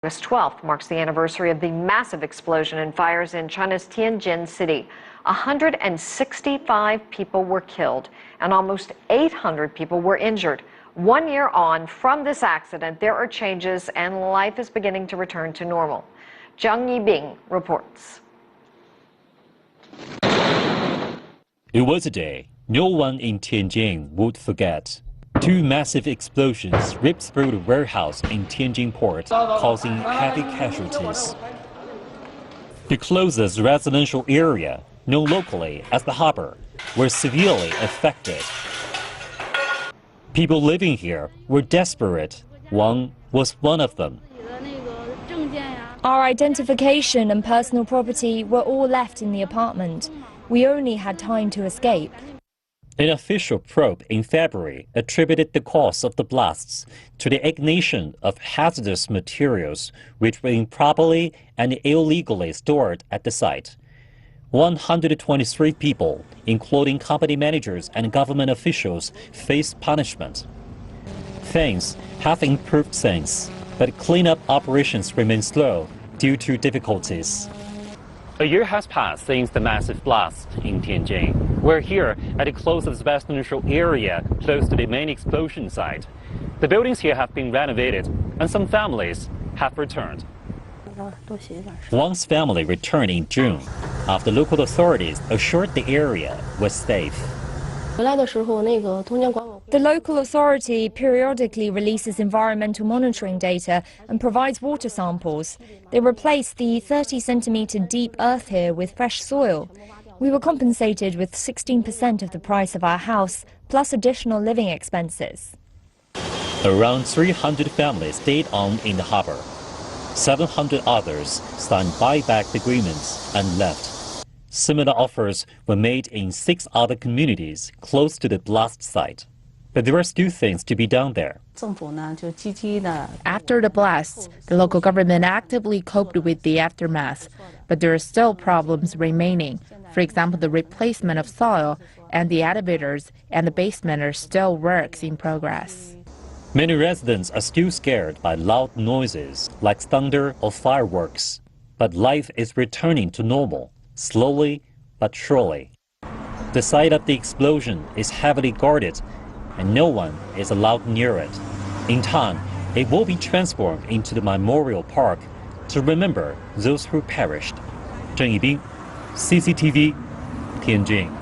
August 12th marks the anniversary of the massive explosion and fires in China's Tianjin city. 165 people were killed and almost 800 people were injured. 1 year on from this accident, there are changes and life is beginning to return to normal. Zhang Yibing reports. It was a day no one in Tianjin would forget. Two massive explosions ripped through the warehouse in Tianjin port, causing heavy casualties. The closest residential area, known locally as the harbor, were severely affected. People living here were desperate. Wang was one of them. Our identification and personal property were all left in the apartment. We only had time to escape. An official probe in February attributed the cause of the blasts to the ignition of hazardous materials which were improperly and illegally stored at the site. 123 people, including company managers and government officials, faced punishment. Things have improved since, but cleanup operations remain slow due to difficulties. A year has passed since the massive blast in Tianjin. We're here at the closest residential area close to the main explosion site. The buildings here have been renovated and some families have returned. Wang's family returned in June after local authorities assured the area was safe. The local authority periodically releases environmental monitoring data and provides water samples. They replaced the 30-centimeter deep earth here with fresh soil. We were compensated with 16% of the price of our house, plus additional living expenses. Around 300 families stayed on in the harbor. 700 others signed buyback agreements and left. Similar offers were made in 6 other communities close to the blast site. But there are still things to be done there. After the blasts, the local government actively coped with the aftermath, but there are still problems remaining. For example, the replacement of soil and the elevators and the basement are still works in progress. Many residents are still scared by loud noises like thunder or fireworks. But life is returning to normal, slowly but surely. The site of the explosion is heavily guarded and no one is allowed near it. In time, it will be transformed into the memorial park to remember those who perished. Zheng Yibing, CCTV, Tianjin.